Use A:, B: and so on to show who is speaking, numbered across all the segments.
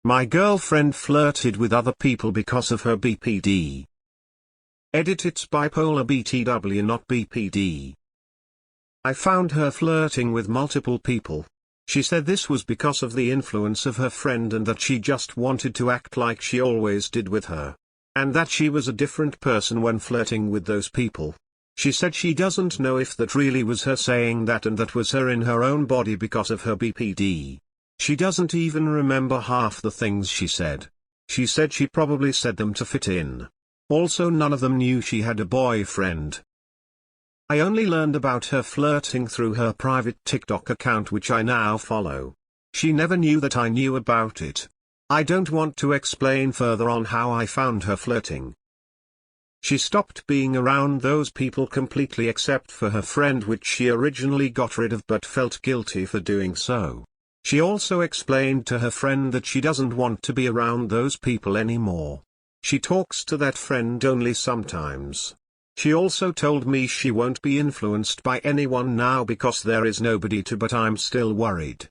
A: My girlfriend flirted with other people because of her BPD. Edit, it's bipolar BTW not BPD. I found her flirting with multiple people. She said this was because of the influence of her friend and that she just wanted to act like she always did with her. And that she was a different person when flirting with those people. She said she doesn't know if that really was her saying that and that was her in her own body because of her BPD. She doesn't even remember half the things she said. She said she probably said them to fit in. Also, none of them knew she had a boyfriend. I only learned about her flirting through her private TikTok account, which I now follow. She never knew that I knew about it. I don't want to explain further on how I found her flirting. She stopped being around those people completely except for her friend, which she originally got rid of but felt guilty for doing so. She also explained to her friend that she doesn't want to be around those people anymore. She talks to that friend only sometimes. She also told me she won't be influenced by anyone now because there is nobody to, but I'm still worried.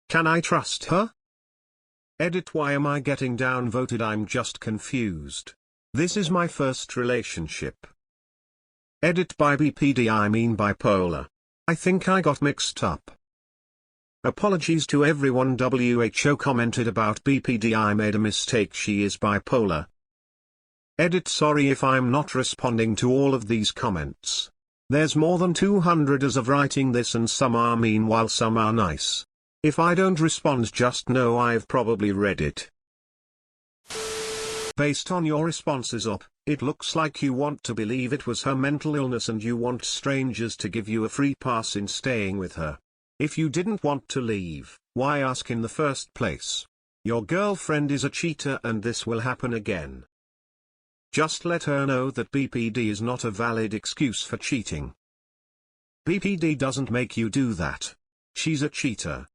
A: Can I trust her? Edit, why am I getting downvoted? I'm just confused. This is my first relationship. Edit, by BPD I mean bipolar. I think I got mixed up. Apologies to everyone. WHO commented about BPD. I made a mistake, she is bipolar. Edit, sorry if I'm not responding to all of these comments. There's more than 200 as of writing this and some are mean while some are nice. If I don't respond, just know I've probably read it. Based on your responses up, it looks like you want to believe it was her mental illness and you want strangers to give you a free pass in staying with her. If you didn't want to leave, why ask in the first place? Your girlfriend is a cheater and this will happen again. Just let her know that BPD is not a valid excuse for cheating. BPD doesn't make you do that. She's a cheater.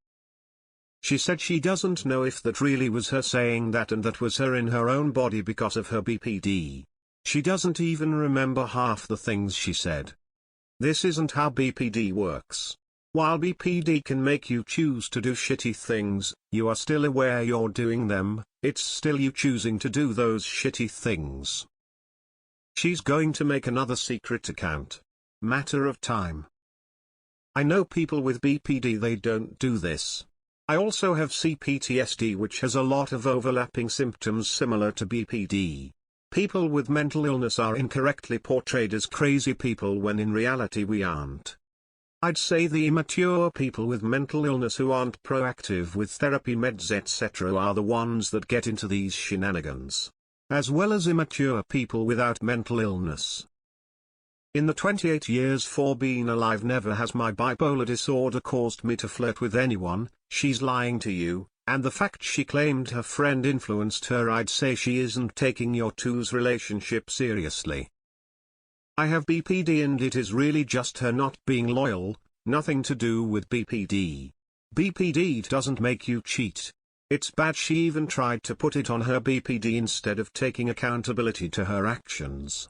A: She said she doesn't know if that really was her saying that and that was her in her own body because of her BPD. She doesn't even remember half the things she said. This isn't how BPD works. While BPD can make you choose to do shitty things, you are still aware you're doing them, it's still you choosing to do those shitty things. She's going to make another secret account. Matter of time. I know people with BPD, they don't do this. I also have CPTSD, which has a lot of overlapping symptoms similar to BPD. People with mental illness are incorrectly portrayed as crazy people when in reality we aren't. I'd say the immature people with mental illness who aren't proactive with therapy, meds, etc. are the ones that get into these shenanigans. As well as immature people without mental illness. In the 28 years for being alive, never has my bipolar disorder caused me to flirt with anyone. She's lying to you, and the fact she claimed her friend influenced her, I'd say she isn't taking your two's relationship seriously. I have BPD and it is really just her not being loyal, nothing to do with BPD. BPD doesn't make you cheat. It's bad she even tried to put it on her BPD instead of taking accountability to her actions.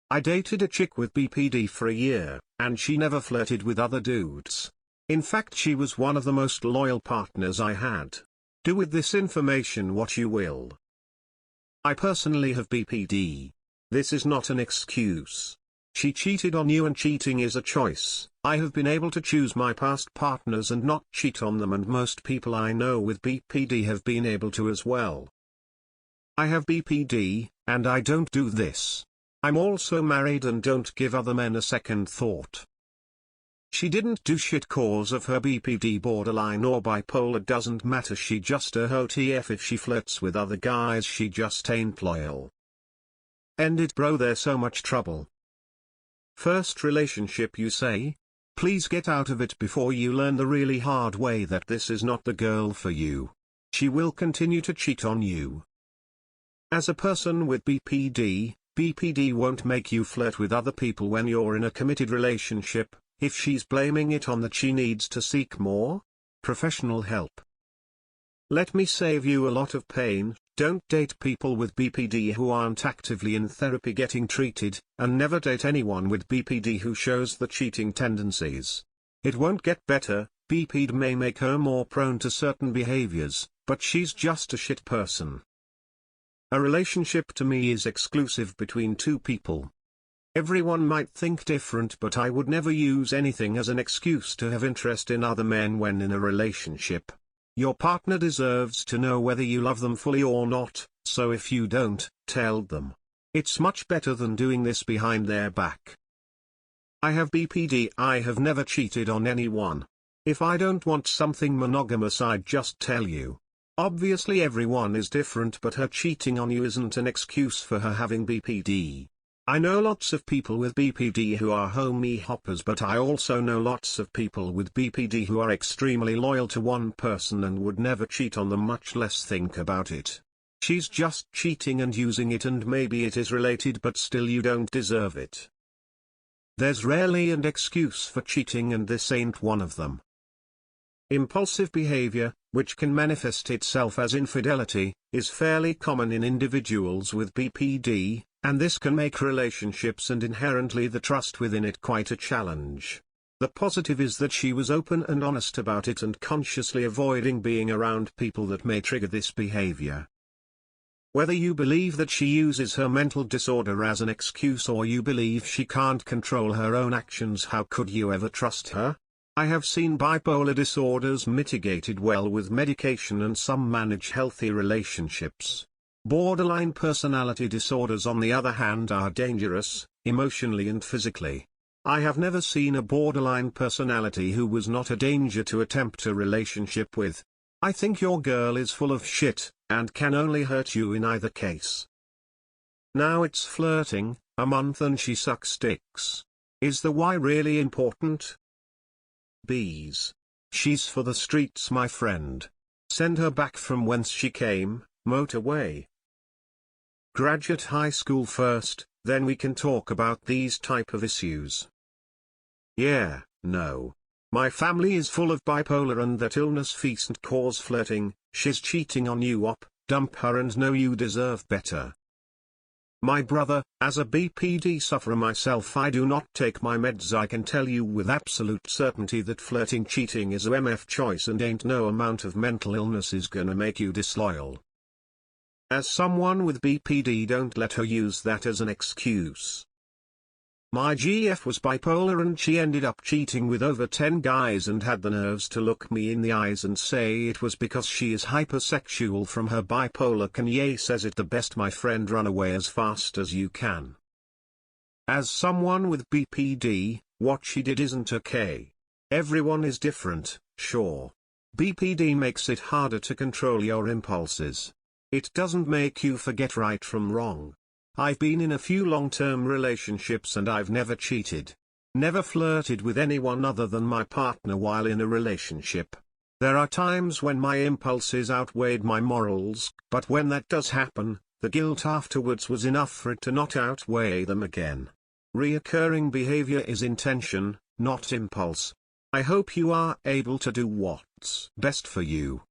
A: I dated a chick with BPD for a year, and she never flirted with other dudes. In fact, she was one of the most loyal partners I had. Do with this information what you will. I personally have BPD. This is not an excuse. She cheated on you and cheating is a choice. I have been able to choose my past partners and not cheat on them, and most people I know with BPD have been able to as well. I have BPD, and I don't do this. I'm also married and don't give other men a second thought. She didn't do shit cause of her BPD, borderline or bipolar doesn't matter, she just a hoe TF. If she flirts with other guys, she just ain't loyal. End it, bro, there's so much trouble. First relationship, you say? Please get out of it before you learn the really hard way that this is not the girl for you. She will continue to cheat on you. As a person with BPD, BPD won't make you flirt with other people when you're in a committed relationship. If she's blaming it on that, she needs to seek more professional help. Let me save you a lot of pain. Don't date people with BPD who aren't actively in therapy getting treated, and never date anyone with BPD who shows the cheating tendencies. It won't get better. BPD may make her more prone to certain behaviors, but she's just a shit person. A relationship to me is exclusive between two people. Everyone might think different, but I would never use anything as an excuse to have interest in other men when in a relationship. Your partner deserves to know whether you love them fully or not, so if you don't, tell them. It's much better than doing this behind their back. I have BPD. I have never cheated on anyone. If I don't want something monogamous, I'd just tell you. Obviously everyone is different, but her cheating on you isn't an excuse for her having BPD. I know lots of people with BPD who are homie hoppers, but I also know lots of people with BPD who are extremely loyal to one person and would never cheat on them, much less think about it. She's just cheating and using it, and maybe it is related, but still you don't deserve it. There's rarely an excuse for cheating, and this ain't one of them. Impulsive behavior, which can manifest itself as infidelity, is fairly common in individuals with BPD, and this can make relationships and inherently the trust within it quite a challenge. The positive is that she was open and honest about it and consciously avoiding being around people that may trigger this behavior. Whether you believe that she uses her mental disorder as an excuse or you believe she can't control her own actions, how could you ever trust her? I have seen bipolar disorders mitigated well with medication, and some manage healthy relationships. Borderline personality disorders, on the other hand, are dangerous, emotionally and physically. I have never seen a borderline personality who was not a danger to attempt a relationship with. I think your girl is full of shit, and can only hurt you in either case. Now it's flirting, a month and she sucks dicks. Is the why really important? Bees. She's for the streets, my friend. Send her back from whence she came, motorway. Graduate high school first, then we can talk about these type of issues. Yeah, no. My family is full of bipolar and that illness feast cause flirting. She's cheating on you, op, dump her and know you deserve better. My brother, as a BPD sufferer myself, I do not take my meds. I can tell you with absolute certainty that flirting cheating is a MF choice, and ain't no amount of mental illness is gonna make you disloyal. As someone with BPD, don't let her use that as an excuse. My GF was bipolar and she ended up cheating with over 10 guys and had the nerves to look me in the eyes and say it was because she is hypersexual from her bipolar. Kanye says it the best, my friend, run away as fast as you can. As someone with BPD, what she did isn't okay. Everyone is different, sure. BPD makes it harder to control your impulses. It doesn't make you forget right from wrong. I've been in a few long-term relationships and I've never cheated. Never flirted with anyone other than my partner while in a relationship. There are times when my impulses outweighed my morals, but when that does happen, the guilt afterwards was enough for it to not outweigh them again. Reoccurring behavior is intention, not impulse. I hope you are able to do what's best for you.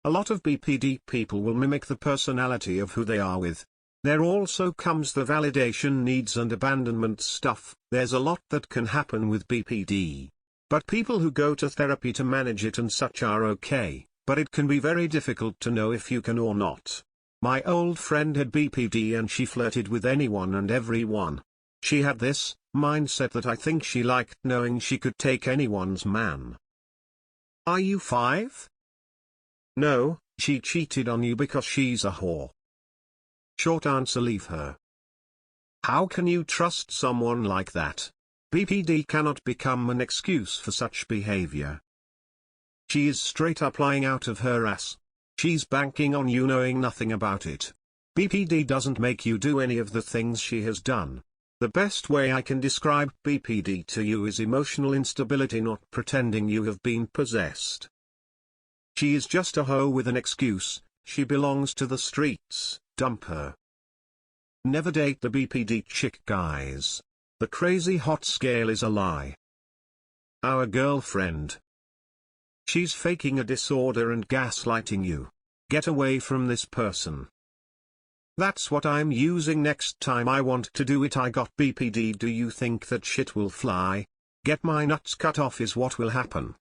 A: A lot of BPD people will mimic the personality of who they are with. There also comes the validation needs and abandonment stuff. There's a lot that can happen with BPD. But people who go to therapy to manage it and such are okay, but it can be very difficult to know if you can or not. My old friend had BPD and she flirted with anyone and everyone. She had this mindset that I think she liked knowing she could take anyone's man. Are you 5? No, she cheated on you because she's a whore. Short answer: leave her. How can you trust someone like that? BPD cannot become an excuse for such behavior. She is straight up lying out of her ass. She's banking on you knowing nothing about it. BPD doesn't make you do any of the things she has done. The best way I can describe BPD to you is emotional instability, not pretending you have been possessed. She is just a hoe with an excuse. She belongs to the streets. Dump her. Never date the BPD chick, guys. The crazy hot scale is a lie. Our girlfriend. She's faking a disorder and gaslighting you. Get away from this person. That's what I'm using next time I want to do it. I got BPD. Do you think that shit will fly? Get my nuts cut off is what will happen.